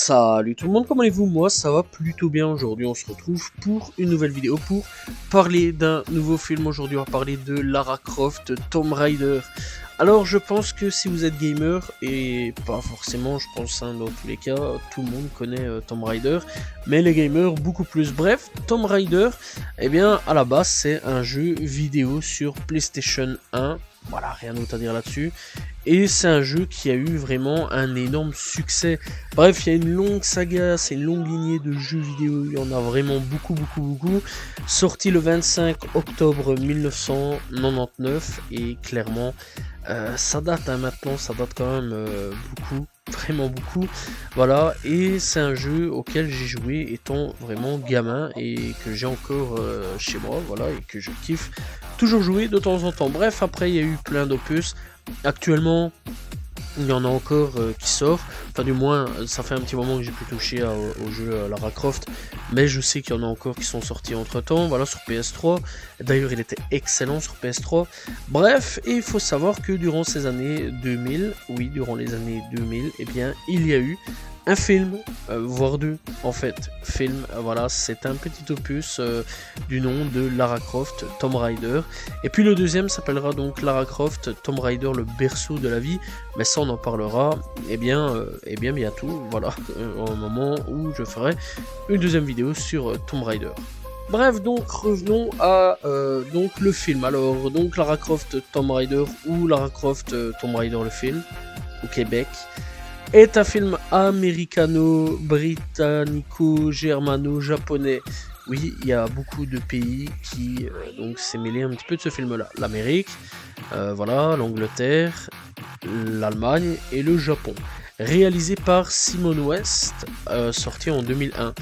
Salut tout le monde, comment allez-vous? Moi ça va plutôt bien. Aujourd'hui on se retrouve pour une nouvelle vidéo pour parler d'un nouveau film. Aujourd'hui on va parler de Lara Croft Tomb Raider. Alors je pense que si vous êtes gamer, et pas forcément, je pense dans tous les cas, tout le monde connaît Tomb Raider, mais les gamers beaucoup plus. Bref, Tomb Raider, eh bien à la base c'est un jeu vidéo sur PlayStation 1, voilà, rien d'autre à dire là-dessus. Et c'est un jeu qui a eu vraiment un énorme succès. Bref, il y a une longue saga, c'est une longue lignée de jeux vidéo, il y en a vraiment beaucoup. Sorti le 25 octobre 1999, et clairement, ça date maintenant, ça date quand même beaucoup, vraiment beaucoup. Voilà, et c'est un jeu auquel j'ai joué étant vraiment gamin et que j'ai encore chez moi, voilà, et que je kiffe toujours jouer de temps en temps. Bref, après il y a eu plein d'opus. Actuellement, il y en a encore qui sort, enfin du moins ça fait un petit moment que j'ai pu toucher au jeu Lara Croft, mais je sais qu'il y en a encore qui sont sortis entre temps, voilà, sur PS3, d'ailleurs il était excellent sur PS3, bref, et il faut savoir que durant ces années 2000, oui durant les années 2000, eh bien il y a eu un film, voire deux en fait, voilà, c'est un petit opus du nom de Lara Croft Tomb Raider, et puis le deuxième s'appellera donc Lara Croft Tomb Raider le berceau de la vie, mais ça on en parlera eh bien bientôt, voilà, au moment où je ferai une deuxième vidéo sur Tomb Raider. Bref, donc revenons à donc le film. Alors donc Lara Croft Tomb Raider ou Lara Croft Tomb Raider le film au Québec est un film américano-britannico-germano-japonais. Oui, il y a beaucoup de pays qui donc s'est mêlé un petit peu de ce film-là. L'Amérique, voilà, l'Angleterre, l'Allemagne et le Japon. Réalisé par Simon West, sorti en 2001.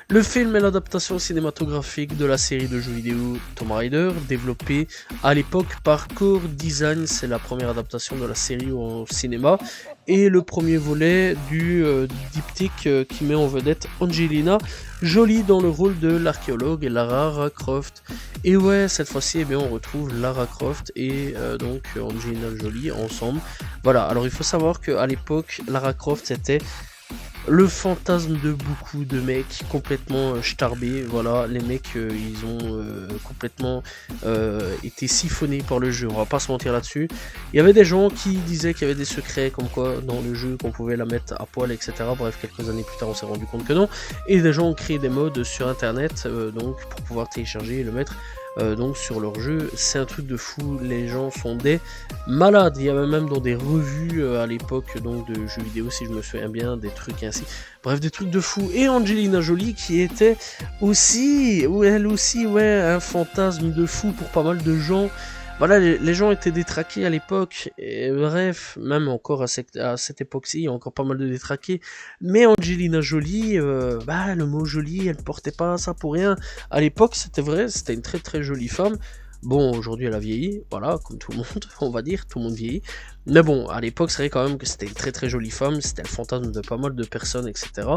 Le film est l'adaptation cinématographique de la série de jeux vidéo Tomb Raider, développée à l'époque par Core Design. C'est la première adaptation de la série au cinéma et le premier volet du diptyque qui met en vedette Angelina Jolie dans le rôle de l'archéologue et Lara Croft. Et ouais, cette fois-ci, eh bien, on retrouve Lara Croft et donc Angelina Jolie ensemble. Voilà, alors il faut savoir qu'à l'époque, Lara Croft c'était le fantasme de beaucoup de mecs complètement starbés, voilà, les mecs ils ont complètement été siphonnés par le jeu, on va pas se mentir là-dessus. Il y avait des gens qui disaient qu'il y avait des secrets comme quoi dans le jeu qu'on pouvait la mettre à poil, etc. Bref, quelques années plus tard on s'est rendu compte que non, et des gens ont créé des mods sur internet donc pour pouvoir télécharger et le mettre donc sur leur jeu. C'est un truc de fou, les gens sont des malades. Il y avait même dans des revues à l'époque donc de jeux vidéo, si je me souviens bien, des trucs ainsi, bref, des trucs de fou. Et Angelina Jolie qui était aussi, ou elle aussi, ouais, un fantasme de fou pour pas mal de gens. Voilà, les gens étaient détraqués à l'époque, et bref, même encore à cette époque-ci, il y a encore pas mal de détraqués, mais Angelina Jolie, le mot jolie, elle portait pas ça pour rien. À l'époque, c'était vrai, c'était une très jolie femme. Bon, aujourd'hui elle a vieilli, voilà, comme tout le monde, on va dire, tout le monde vieillit. Mais bon, à l'époque, c'est vrai quand même que c'était une très jolie femme, c'était le fantasme de pas mal de personnes, etc.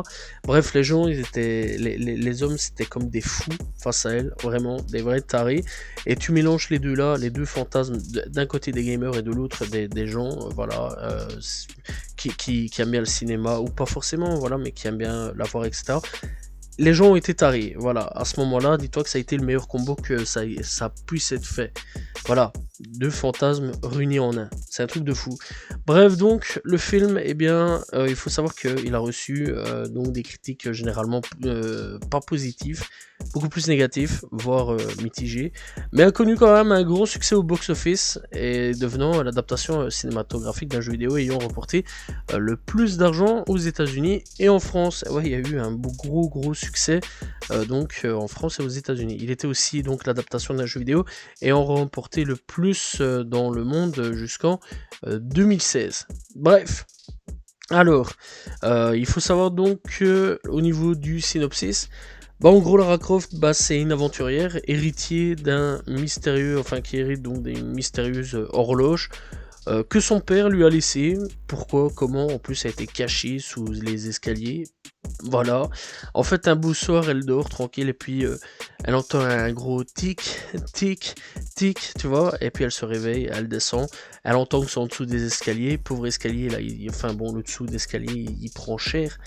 Bref, les gens, ils étaient, les hommes, c'était comme des fous face à elle, vraiment, des vrais tarés. Et tu mélanges les deux là, les deux fantasmes, d'un côté des gamers et de l'autre des gens, voilà, qui aiment bien le cinéma, ou pas forcément, voilà, mais qui aiment bien la voir, etc. Les gens ont été tarés, voilà, à ce moment-là, dis-toi que ça a été le meilleur combo que ça puisse être fait. Voilà, deux fantasmes réunis en un, c'est un truc de fou. Bref, donc, le film, eh bien, il faut savoir qu'il a reçu donc des critiques généralement pas positives, beaucoup plus négatifs, voire mitigés, mais a connu quand même un gros succès au box-office, et devenant l'adaptation cinématographique d'un jeu vidéo ayant remporté le plus d'argent aux États-Unis et en France. Ouais, il y a eu un gros succès donc en France et aux États-Unis. Il était aussi donc l'adaptation d'un jeu vidéo ayant remporté le plus dans le monde jusqu'en 2016. Bref. Alors, il faut savoir donc que au niveau du synopsis, en gros, Lara Croft, c'est une aventurière héritier d'un mystérieux, enfin qui hérite donc d'une mystérieuse horloge que son père lui a laissé. Pourquoi, comment, en plus ça a été caché sous les escaliers, Voilà. En fait, un beau soir, elle dort tranquille et puis elle entend un gros tic, tic, tic, tu vois. Et puis elle se réveille, elle descend. Elle entend que c'est en dessous des escaliers. Pauvre escalier, là, enfin bon, le dessous d'escalier, il prend cher.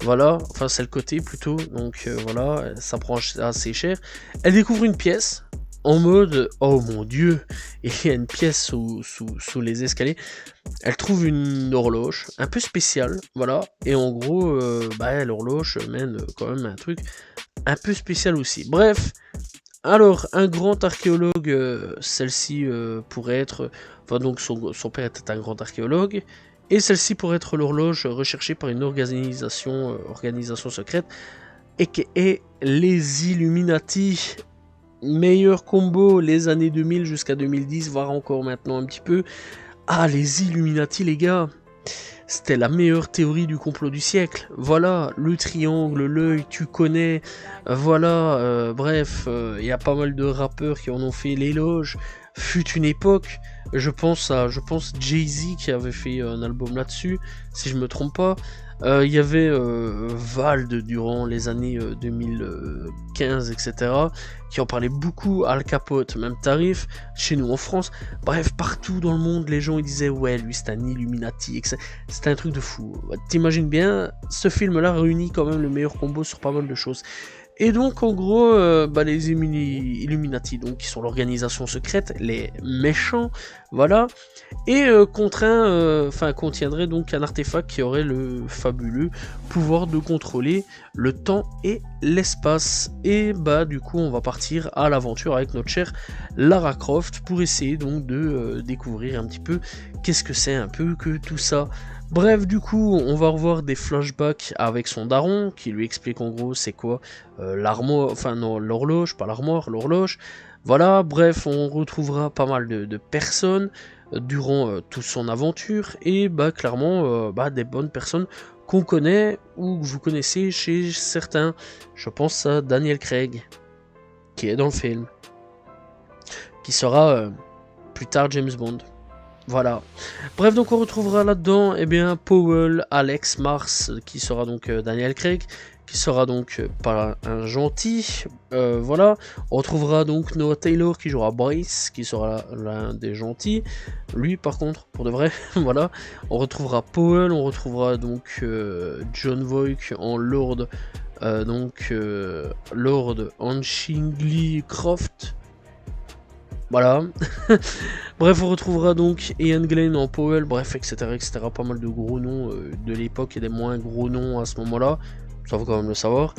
Voilà. Enfin, c'est le côté plutôt. Donc voilà, ça prend assez cher. Elle découvre une pièce. En mode, oh mon dieu, il y a une pièce sous les escaliers. Elle trouve une horloge un peu spéciale, voilà, et en gros, l'horloge mène quand même à un truc un peu spécial aussi. Bref, alors, un grand archéologue, celle-ci pourrait être, enfin donc son père était un grand archéologue, et celle-ci pourrait être l'horloge recherchée par une organisation secrète, et qui est les Illuminati. Meilleur combo les années 2000 jusqu'à 2010, voire encore maintenant un petit peu. Ah, les Illuminati, les gars, c'était la meilleure théorie du complot du siècle. Voilà, le triangle, l'œil, tu connais. Voilà, bref, il y a pas mal de rappeurs qui en ont fait l'éloge. Fut une époque, je pense Jay-Z qui avait fait un album là-dessus, si je me trompe pas. Il y avait Vald durant les années 2015, etc., qui en parlait beaucoup, Al Capote, même tarif, chez nous en France. Bref, partout dans le monde, les gens ils disaient ouais, lui c'est un Illuminati, etc. C'était un truc de fou. T'imagines bien, ce film-là réunit quand même le meilleur combo sur pas mal de choses. Et donc en gros, les Illuminati, donc qui sont l'organisation secrète, les méchants, voilà, et contiendrait donc un artefact qui aurait le fabuleux pouvoir de contrôler le temps et l'espace. Et du coup on va partir à l'aventure avec notre chère Lara Croft pour essayer donc de découvrir un petit peu qu'est-ce que c'est un peu que tout ça. Bref, du coup, on va revoir des flashbacks avec son daron, qui lui explique en gros c'est quoi l'armoire, enfin non, l'horloge, pas l'armoire, l'horloge. Voilà, bref, on retrouvera pas mal de personnes durant toute son aventure, et clairement, des bonnes personnes qu'on connaît ou que vous connaissez chez certains. Je pense à Daniel Craig, qui est dans le film, qui sera plus tard James Bond. Voilà. Bref, donc on retrouvera là-dedans Powell, Alex, Mars, qui sera donc Daniel Craig, qui sera donc pas un gentil. Voilà. On retrouvera donc Noah Taylor qui jouera Brice, qui sera l'un des gentils. Lui, par contre, pour de vrai, voilà. On retrouvera Powell, on retrouvera donc John Voight en Lord, Lord Anshingli Croft. Voilà. Bref, on retrouvera donc Ian Glenn en Powell, bref, etc., etc. Pas mal de gros noms de l'époque et des moins gros noms à ce moment-là. Ça faut quand même le savoir.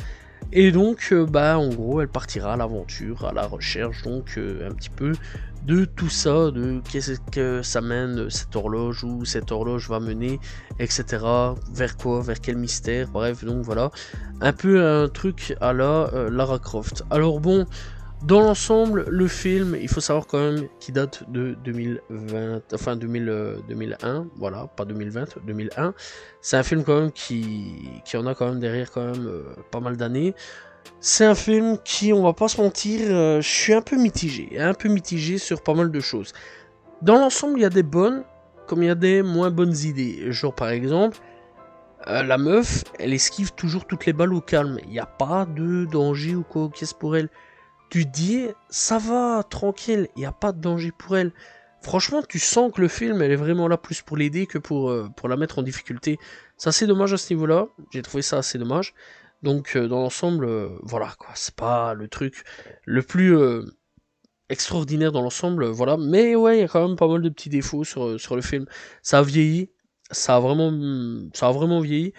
Et donc, en gros, elle partira à l'aventure, à la recherche, donc un petit peu de tout ça, de qu'est-ce que ça mène, cette horloge, où cette horloge va mener, etc. Vers quoi, vers quel mystère, bref, donc voilà. Un peu un truc à la Lara Croft. Alors bon, dans l'ensemble, le film, il faut savoir quand même qu'il date de 2020, enfin 2001, voilà, pas 2020, 2001. C'est un film quand même qui en a quand même derrière quand même pas mal d'années. C'est un film qui, on va pas se mentir, je suis un peu mitigé sur pas mal de choses. Dans l'ensemble, il y a des bonnes, comme il y a des moins bonnes idées. Genre par exemple, la meuf, elle esquive toujours toutes les balles au calme. Il n'y a pas de danger ou quoi qu'est-ce pour elle. Tu dis, ça va, tranquille, il n'y a pas de danger pour elle. Franchement, tu sens que le film, elle est vraiment là plus pour l'aider que pour la mettre en difficulté. C'est assez dommage à ce niveau-là, j'ai trouvé ça assez dommage. Donc, dans l'ensemble, voilà, quoi, c'est pas le truc le plus extraordinaire dans l'ensemble, voilà. Mais ouais, il y a quand même pas mal de petits défauts sur le film. Ça a vieilli, ça a vraiment vieilli.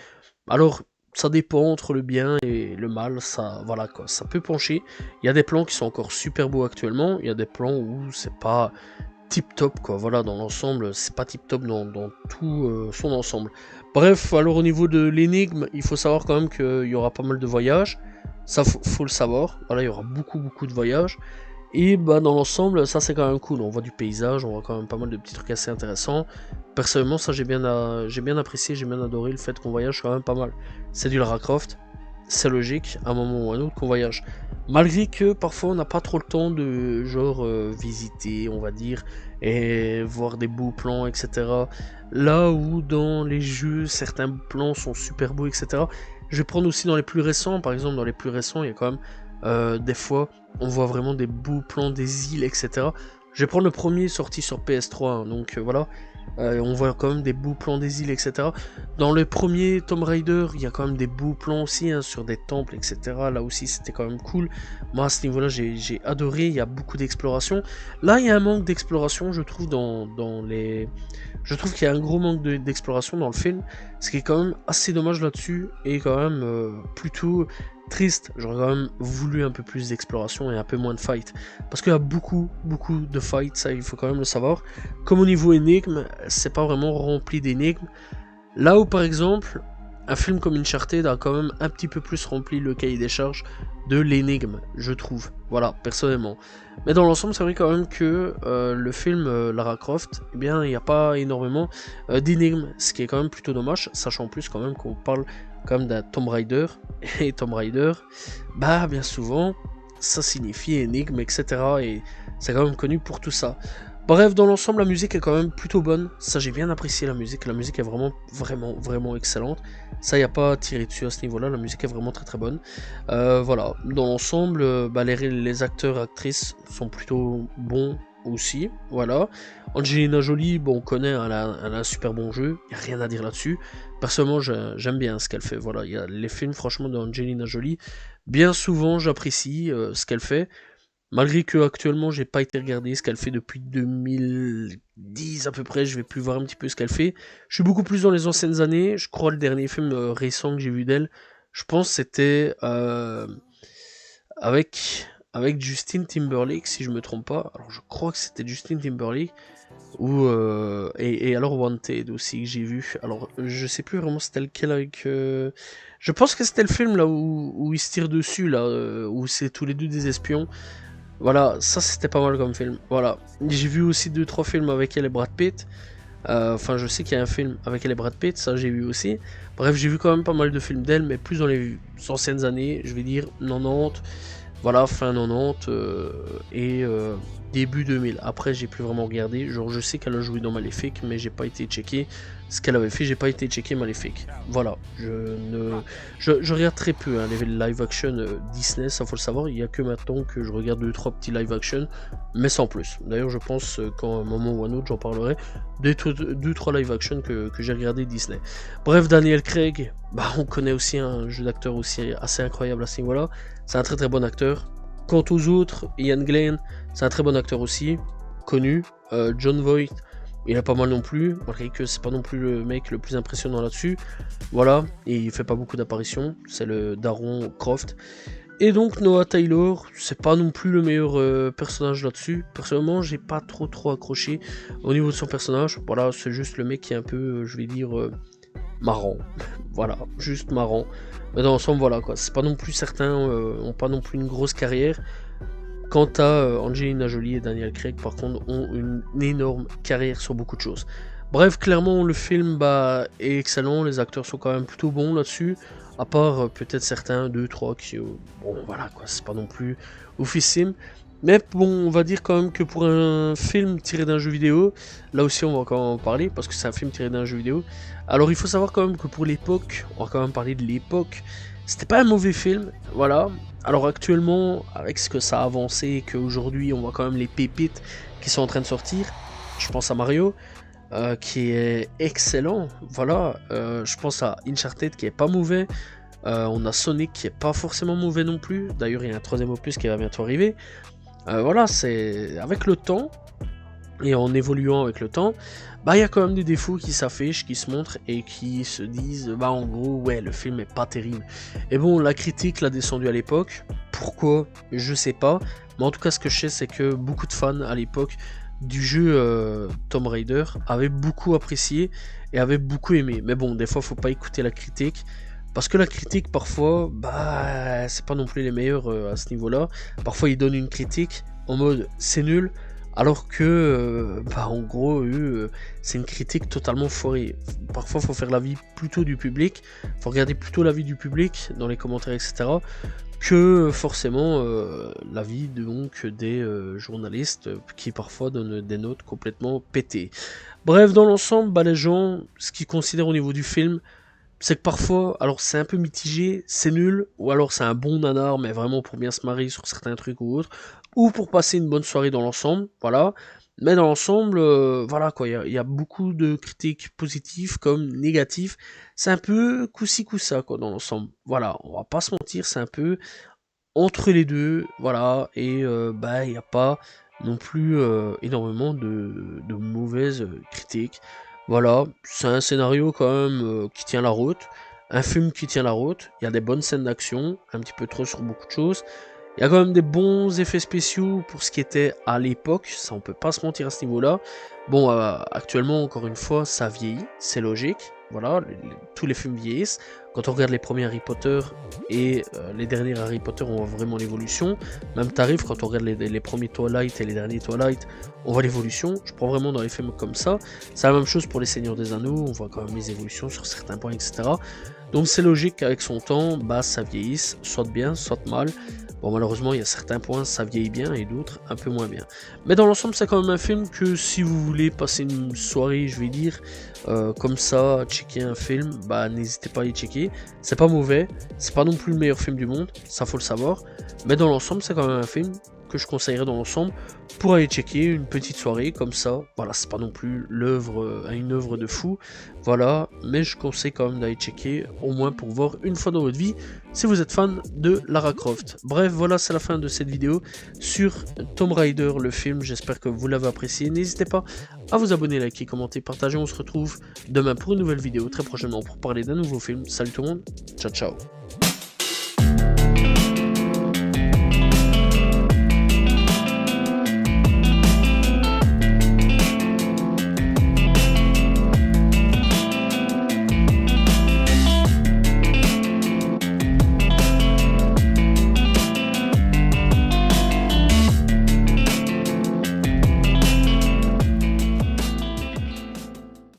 Alors, ça dépend entre le bien et le mal, ça, voilà quoi, ça peut pencher. Il y a des plans qui sont encore super beaux actuellement, il y a des plans où c'est pas tip top quoi, voilà, dans l'ensemble, c'est pas tip top dans tout son ensemble. Bref, alors au niveau de l'énigme, il faut savoir quand même qu'il y aura pas mal de voyages, ça faut le savoir, voilà, il y aura beaucoup de voyages. Et dans l'ensemble, ça c'est quand même cool, on voit du paysage, on voit quand même pas mal de petits trucs assez intéressants. Personnellement, ça j'ai bien apprécié, j'ai bien adoré le fait qu'on voyage quand même pas mal. C'est du Lara Croft, c'est logique, à un moment ou à un autre qu'on voyage. Malgré que parfois on n'a pas trop le temps de visiter, on va dire, et voir des beaux plans, etc. Là où dans les jeux, certains plans sont super beaux, etc. Je vais prendre aussi dans les plus récents, par exemple dans les plus récents, il y a quand même des fois, on voit vraiment des beaux plans des îles, etc. Je vais prendre le premier sorti sur PS3, hein, donc voilà. On voit quand même des beaux plans des îles, etc. Dans le premier Tomb Raider, il y a quand même des beaux plans aussi, hein, sur des temples, etc. Là aussi, c'était quand même cool. Moi, à ce niveau-là, j'ai adoré. Il y a beaucoup d'exploration. Là, il y a un manque d'exploration, je trouve, dans les... Je trouve qu'il y a un gros manque d'exploration dans le film, ce qui est quand même assez dommage là-dessus, et quand même plutôt triste. J'aurais quand même voulu un peu plus d'exploration et un peu moins de fight. Parce qu'il y a beaucoup de fights, ça il faut quand même le savoir. Comme au niveau énigme, c'est pas vraiment rempli d'énigmes. Là où par exemple, un film comme Uncharted a quand même un petit peu plus rempli le cahier des charges de l'énigme, je trouve. Voilà, personnellement. Mais dans l'ensemble, c'est vrai quand même que le film Lara Croft, eh bien, il n'y a pas énormément d'énigmes, ce qui est quand même plutôt dommage, sachant en plus quand même qu'on parle quand même d'un Tomb Raider, et Tomb Raider, bah bien souvent, ça signifie énigme, etc. Et c'est quand même connu pour tout ça. Bref, dans l'ensemble, la musique est quand même plutôt bonne. Ça, j'ai bien apprécié la musique. La musique est vraiment excellente. Ça, il n'y a pas à tirer dessus à ce niveau-là. La musique est vraiment très bonne. Voilà. Dans l'ensemble, bah, les acteurs et actrices sont plutôt bons aussi. Voilà. Angelina Jolie, bon, on connaît, elle a un super bon jeu. Il n'y a rien à dire là-dessus. Personnellement, j'aime bien ce qu'elle fait. Voilà. Il y a les films, franchement, d'Angelina Jolie. Bien souvent, j'apprécie ce qu'elle fait. Malgré que actuellement j'ai pas été regarder ce qu'elle fait depuis 2010 à peu près, je vais plus voir un petit peu ce qu'elle fait. Je suis beaucoup plus dans les anciennes années. Je crois le dernier film récent que j'ai vu d'elle, je pense c'était avec Justin Timberlake si je me trompe pas. Alors je crois que c'était Justin Timberlake ou et alors Wanted aussi que j'ai vu. Alors je sais plus vraiment c'était lequel avec. Je pense que c'était le film là où ils se tirent dessus là, où c'est tous les deux des espions. Voilà, ça c'était pas mal comme film. Voilà, j'ai vu aussi 2-3 films avec elle et Brad Pitt. Enfin, je sais qu'il y a un film avec elle et Brad Pitt, ça j'ai vu aussi. Bref, j'ai vu quand même pas mal de films d'elle, mais plus dans les anciennes années, je vais dire 90, voilà, fin 90 et début 2000. Après, j'ai plus vraiment regardé. Genre, je sais qu'elle a joué dans Maléfique, mais j'ai pas été checké ce qu'elle avait fait. J'ai pas été checké Maléfique. Voilà, je regarde très peu hein, les live action Disney, ça faut le savoir. Il y a que maintenant que je regarde 2-3 petits live action, mais sans plus. D'ailleurs, je pense qu'à un moment ou un autre, j'en parlerai des 2-3 live action que j'ai regardé Disney. Bref, Daniel Craig, bah, on connaît aussi un jeu d'acteur aussi assez incroyable à ce niveau-là. C'est un très bon acteur. Quant aux autres, Ian Glenn, c'est un très bon acteur aussi, connu. John Voight, il est pas mal non plus, malgré que c'est pas non plus le mec le plus impressionnant là-dessus. Voilà, et il fait pas beaucoup d'apparitions, c'est le Daron Croft. Et donc Noah Taylor, c'est pas non plus le meilleur personnage là-dessus. Personnellement, j'ai pas trop accroché au niveau de son personnage. Voilà, c'est juste le mec qui est un peu, je vais dire, marrant. Voilà, juste marrant. Mais dans l'ensemble, voilà quoi. C'est pas non plus certains ont pas non plus une grosse carrière. Quant à Angelina Jolie et Daniel Craig, par contre, ont une énorme carrière sur beaucoup de choses. Bref, clairement, le film bah, est excellent. Les acteurs sont quand même plutôt bons là-dessus. À part peut-être certains, 2-3 qui. Bon, voilà quoi. C'est pas non plus oufissime. Mais bon, on va dire quand même que pour un film tiré d'un jeu vidéo, là aussi on va quand même en parler parce que c'est un film tiré d'un jeu vidéo. Alors il faut savoir quand même que pour l'époque, on va quand même parler de l'époque, c'était pas un mauvais film, voilà. Alors actuellement, avec ce que ça a avancé et qu'aujourd'hui on voit quand même les pépites qui sont en train de sortir, je pense à Mario, qui est excellent, voilà. Je pense à Uncharted qui est pas mauvais. On a Sonic qui est pas forcément mauvais non plus. D'ailleurs, il y a un troisième opus qui va bientôt arriver. Voilà, c'est avec le temps et en évoluant avec le temps, bah il y a quand même des défauts qui s'affichent, qui se montrent et qui se disent bah en gros ouais le film est pas terrible. Et bon la critique l'a descendu à l'époque. Pourquoi? Je sais pas. Mais en tout cas ce que je sais c'est que beaucoup de fans à l'époque du jeu Tomb Raider avaient beaucoup apprécié et avaient beaucoup aimé. Mais bon des fois faut pas écouter la critique. Parce que la critique, parfois, bah, c'est pas non plus les meilleurs à ce niveau-là. Parfois, ils donnent une critique en mode c'est nul, alors que, bah, en gros, c'est une critique totalement foirée. Parfois, il faut faire l'avis plutôt du public, il faut regarder plutôt l'avis du public dans les commentaires, etc., que forcément l'avis donc des journalistes qui parfois donnent des notes complètement pétées. Bref, dans l'ensemble, bah, les gens, ce qu'ils considèrent au niveau du film, c'est que parfois, alors c'est un peu mitigé, c'est nul, ou alors c'est un bon nanar, mais vraiment pour bien se marier sur certains trucs ou autres, ou pour passer une bonne soirée dans l'ensemble, voilà. Mais dans l'ensemble, voilà quoi, il y a beaucoup de critiques positives comme négatives. C'est un peu coup-ci coup-ça quoi dans l'ensemble. Voilà, on va pas se mentir, c'est un peu entre les deux, voilà, et bah il n'y a pas non plus énormément de mauvaises critiques. Voilà, c'est un scénario quand même qui tient la route, un film qui tient la route, il y a des bonnes scènes d'action, un petit peu trop sur beaucoup de choses, il y a quand même des bons effets spéciaux pour ce qui était à l'époque, ça on peut pas se mentir à ce niveau-là. Bon, actuellement, encore une fois, ça vieillit, c'est logique, voilà, tous les films vieillissent. Quand on regarde les premiers Harry Potter et les derniers Harry Potter, on voit vraiment l'évolution. Même tarif, quand on regarde les premiers Twilight et les derniers Twilight, on voit l'évolution. Je prends vraiment dans les films comme ça. C'est la même chose pour les Seigneurs des Anneaux, on voit quand même les évolutions sur certains points, etc. Donc c'est logique qu'avec son temps, bah, ça vieillisse, soit bien, soit mal. Bon, malheureusement, il y a certains points, ça vieillit bien, et d'autres, un peu moins bien. Mais dans l'ensemble, c'est quand même un film que si vous voulez passer une soirée, je vais dire, comme ça, checker un film, bah, n'hésitez pas à y checker. C'est pas mauvais, c'est pas non plus le meilleur film du monde, ça faut le savoir. Mais dans l'ensemble, c'est quand même un film que je conseillerais dans l'ensemble pour aller checker une petite soirée comme ça. Voilà, c'est pas non plus une œuvre de fou, voilà, mais je conseille quand même d'aller checker au moins pour voir une fois dans votre vie si vous êtes fan de Lara Croft. Bref, voilà, c'est la fin de cette vidéo sur Tomb Raider, le film. J'espère que vous l'avez apprécié. N'hésitez pas à vous abonner, liker, commenter, partager. On se retrouve demain pour une nouvelle vidéo très prochainement pour parler d'un nouveau film. Salut tout le monde, ciao ciao.